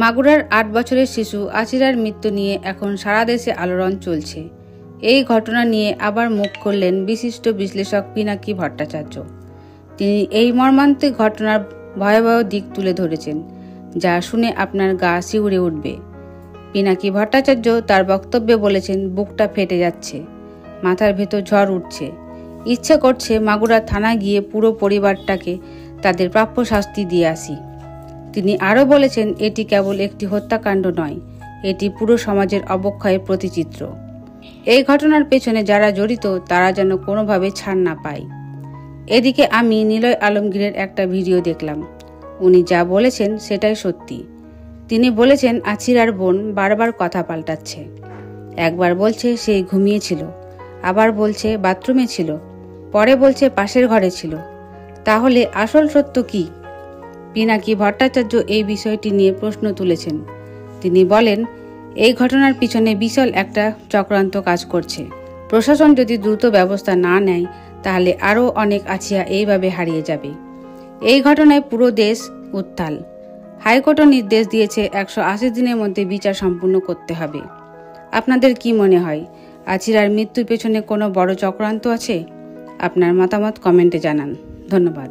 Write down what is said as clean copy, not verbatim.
মাগুরার ৮ বছরের শিশু আচিরার মৃত্যু নিয়ে এখন সারা দেশে আলোড়ন চলছে। এই ঘটনা নিয়ে আবার মুখ খুললেন বিশিষ্ট বিশ্লেষক পিনাকি ভট্টাচার্য। তিনি এই মর্মান্তিক ঘটনার ভয়াবহ দিক তুলে ধরেছেন, যা শুনে আপনার গা শিউরে উঠবে। পিনাকি ভট্টাচার্য তার বক্তব্যে বলেছেন, বুকটা ফেটে যাচ্ছে, মাথার ভেতর ঝড় উঠছে, ইচ্ছে করছে মাগুরা থানায় গিয়ে পুরো পরিবারটাকে তাদের প্রাপ্য শাস্তি দিয়ে আসি। তিনি আরও বলেছেন, এটি কেবল একটি হত্যাকাণ্ড নয়, এটি পুরো সমাজের অবক্ষয়ের প্রতিচিত্র। এই ঘটনার পেছনে যারা জড়িত তারা যেন কোনোভাবে ছাড় না পায়। এদিকে আমি নিলয় আলমগীরের একটা ভিডিও দেখলাম। উনি যা বলেছেন সেটাই সত্যি। তিনি বলেছেন, আছিরার বোন বারবার কথা পাল্টাচ্ছে। একবার বলছে সে ঘুমিয়েছিল, আবার বলছে বাথরুমে ছিল, পরে বলছে পাশের ঘরে ছিল। তাহলে আসল সত্য কি? পিনাকি ভট্টাচার্য এই বিষয়টি নিয়ে প্রশ্ন তুলেছেন। তিনি বলেন, এই ঘটনার পিছনে বিশাল একটা চক্রান্ত কাজ করছে। প্রশাসন যদি দ্রুত ব্যবস্থা না নেয় তাহলে আরও অনেক আছিয়া এইভাবে হারিয়ে যাবে। এই ঘটনায় পুরো দেশ উত্তাল। হাইকোর্টও নির্দেশ দিয়েছে 180 দিনের মধ্যে বিচার সম্পূর্ণ করতে হবে। আপনাদের কি মনে হয়, আছিরার মৃত্যুর পেছনে কোনো বড় চক্রান্ত আছে? আপনার মতামত কমেন্টে জানান। ধন্যবাদ।